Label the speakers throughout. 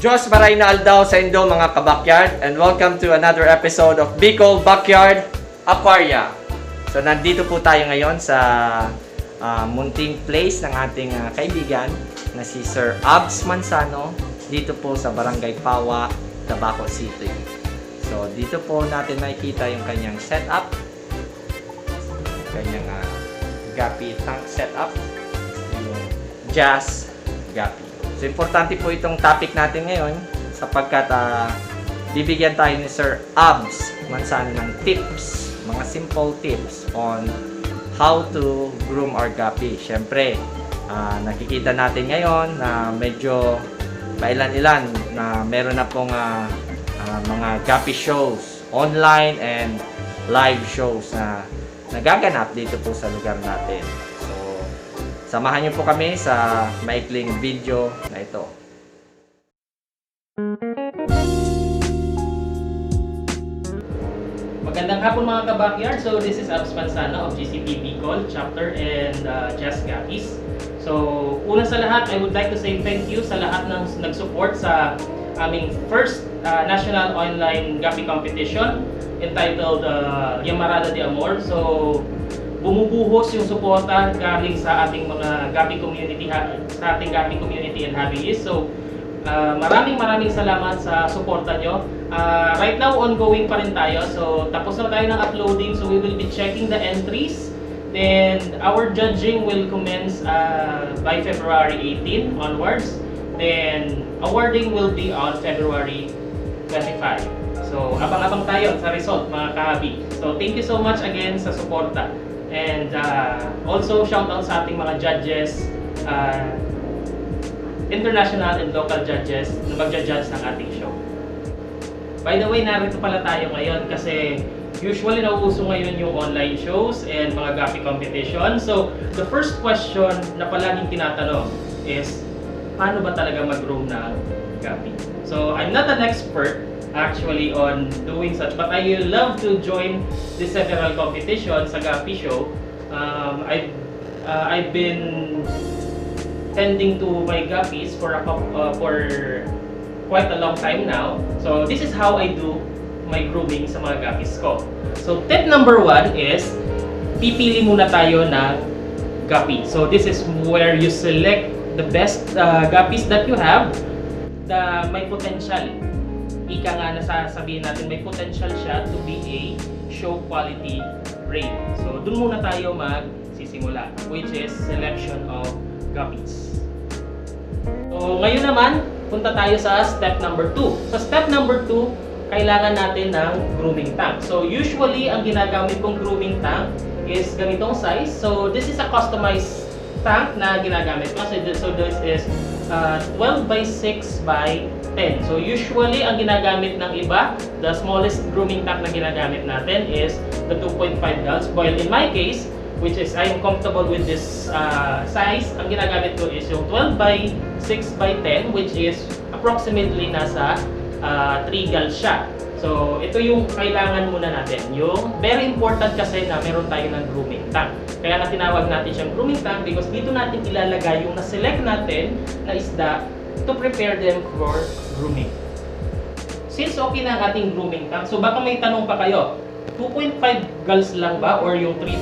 Speaker 1: Diyos maray na aldaw sa indo mga kabakyard, and welcome to another episode of Bicol Backyard Aquaria. So nandito po tayo ngayon sa munting place ng ating kaibigan na si Sir Abs Mansano dito po sa Barangay Pawa, Tabaco City. So dito po natin makikita yung kanyang setup, kanyang gapi tank setup, yung jazz gapi. So, importante po itong topic natin ngayon sapagkat bibigyan tayo ni Sir Abs Mansano ng tips, mga simple tips on how to groom our gapi. Siyempre, nakikita natin ngayon na medyo pailan-ilan na meron na pong mga gapi shows, online and live shows na nagaganap dito po sa lugar natin. Samahan niyo po kami sa maikling video na ito.
Speaker 2: Magandang hapon mga ka-backyard. So this is Abs Mansano of GCP Bicol Chapter and Jazz Gappies. So una sa lahat, I would like to say thank you sa lahat ng nag-support sa aming first national online gapi competition entitled Llamarada de Amor. So bumubuhos yung suporta galing sa ating mga gapi community, sa ating gapi community and hobbyists. So maraming salamat sa suporta nyo. Right now ongoing pa rin tayo, so tapos na tayo ng uploading, so we will be checking the entries. Then our judging will commence by February 18 onwards. Then awarding will be on February 25. So abang-abang tayo sa result mga kahabi. So thank you so much again sa suporta. And also shout out sa ating mga judges, international and local judges na magja-judge ng ating show. By the way, narito pala tayo ngayon kasi usually nauuso ngayon yung online shows and mga gapi competition. So the first question na palaging tinatanong is, paano ba talaga mag-groom ng gapi? So I'm not an expert actually on doing such, but I love to join the several competitions sa gapi show. I've been tending to my gappies for quite a long time now. So this is how I do my grooming sa mga gappies ko. So tip number 1 is pipili muna tayo ng gapi. So this is where you select the best gappies that you have, the may potential. Ika nga nasasabihin natin, may potential siya to be a show quality breed. So, dun muna tayo magsisimula, which is selection of guppies. So, ngayon naman, punta tayo sa step number 2. Sa step number 2, kailangan natin ng grooming tank. So, usually, ang ginagamit kong grooming tank is ganitong size. So, this is a customized tank na ginagamit ko. So, this is 12 by 6 by 10. So usually ang ginagamit ng iba, the smallest grooming tank na ginagamit natin is the 2.5 gallons. While in my case, which is I'm comfortable with this size, ang ginagamit ko is yung 12 by 6 by 10, which is approximately nasa 3 gallons siya. So ito yung kailangan muna natin. Yung very important kasi na meron tayo ng grooming tank. Kaya nga tinawag natin siyang grooming tank because dito natin ilalagay yung na-select natin na isda to prepare them for grooming. Since okay na ang ating grooming tank, so baka may tanong pa kayo, 2.5 gallons lang ba or yung 3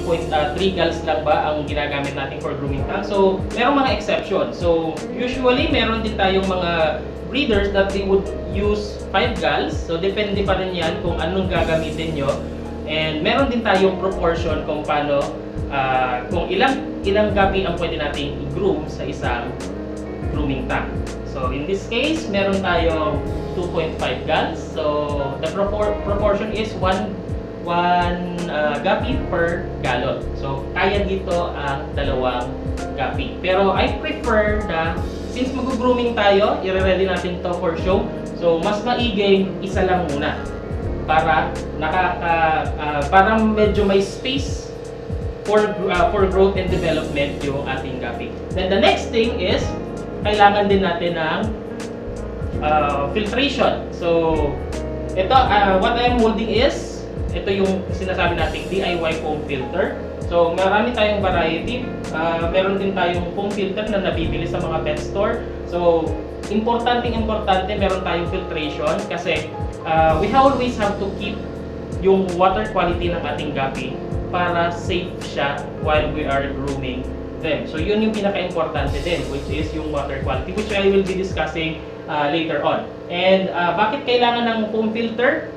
Speaker 2: gallons lang ba ang ginagamit natin for grooming tank? So merong mga exception. So usually meron din tayong mga breeders that they would use 5 gallons. So depende pa rin yan kung anong gagamitin nyo. And meron din tayong proportion kung paano, kung ilang gabi ang pwede nating i-groom sa isang grooming tank. So in this case, meron tayong 2.5 gallons. So the proportion is 1 gapi per gallon. So kaya dito ang 2 gapi. Pero I prefer na since mag-grooming tayo, i-ready natin to for show. So mas maigi isa lang muna para para medyo may space for growth and development yung ating gapi. Then the next thing is kailangan din natin ng filtration. So ito, what I am holding is ito yung sinasabi nating DIY foam filter. So marami tayong variety. Meron din tayong foam filter na nabibili sa mga pet store. So importante meron tayong filtration kasi we always have to keep yung water quality ng ating gapi para safe siya while we are grooming them. So yun yung pinaka-importante din, which is yung water quality, which I will be discussing later on. And bakit kailangan ng foam filter?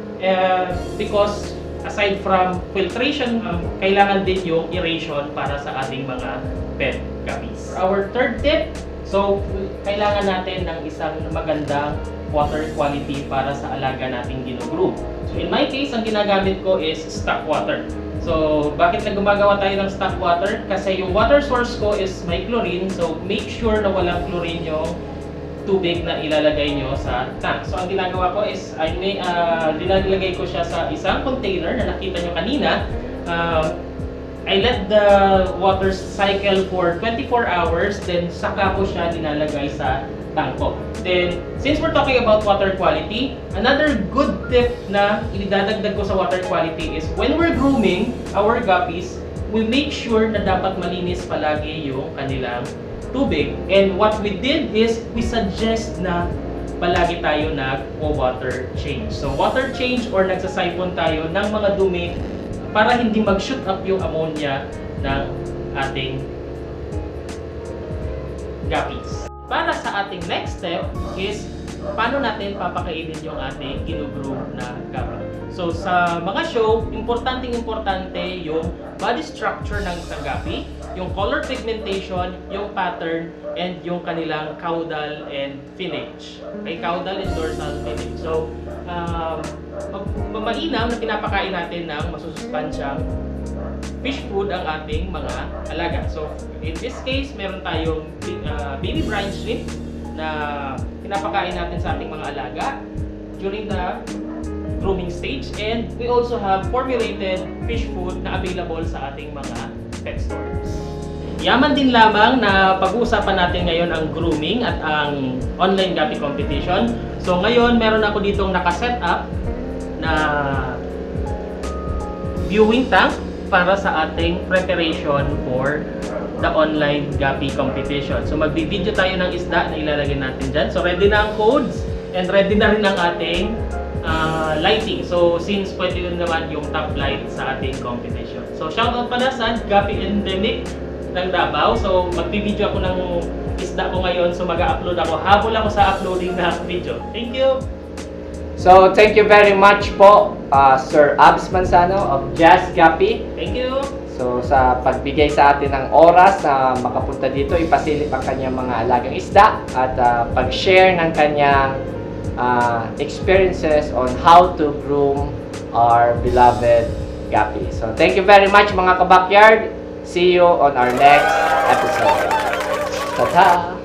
Speaker 2: Because aside from filtration, kailangan din yung aeration para sa ating mga pet guppies. Our third tip, so kailangan natin ng isang magandang water quality para sa alaga nating ginugroom. So in my case, ang ginagamit ko is stock water. So bakit na gumagawa tayo ng stock water? Kasi yung water source ko is may chlorine, so make sure na walang chlorine yung tubig na ilalagay nyo sa tank. So ang ginagawa ko is dinalagay ko siya sa isang container na nakita nyo kanina. I let the water cycle for 24 hours, then saka ko siya dinalagay sa tangko. Then, since we're talking about water quality, another good tip na idadagdag ko sa water quality is when we're grooming our guppies, we make sure na dapat malinis palagi yung kanilang tubig. And what we did is we suggest na palagi tayo nag-water change. So, water change or nagsasipon tayo ng mga dumi para hindi mag-shoot up yung ammonia ng ating guppies. Para sa ating next step is paano natin papakainin yung ating ginugroom na guppy. So sa mga show, importante yung body structure ng isang guppy, yung color pigmentation, yung pattern, and yung kanilang caudal and finnage. Okay, caudal and dorsal finnage. So mainam na pinapakain natin ng masusustansyang fish food ang ating mga alaga. So, in this case, meron tayong baby brine shrimp na pinapakain natin sa ating mga alaga during the grooming stage. And we also have formulated fish food na available sa ating mga pet stores. Yaman din lamang na pag-uusapan natin ngayon ang grooming at ang online guppy competition. So, ngayon, meron ako ditong nakaset up na viewing tank para sa ating preparation for the online guppy competition. So magbi-video tayo ng isda na ilalagay natin dyan. So ready na ang codes and ready na rin ang ating lighting. So since pwede rin naman yung top light sa ating competition. So shoutout pala sa Guppy Endemic ng Davao. So magbi-video ako ng isda ko ngayon. So mag-upload ako. Habol ako sa uploading ng video. Thank you!
Speaker 1: So, thank you very much po, Sir Abs Manzano of Jazz Guppy.
Speaker 2: Thank you!
Speaker 1: So, sa pagbigay sa atin ng oras na makapunta dito, ipasilip ang kanyang mga alagang isda at pag-share ng kanyang experiences on how to groom our beloved guppy. So, thank you very much mga ka-backyard. See you on our next episode. Ta-ta!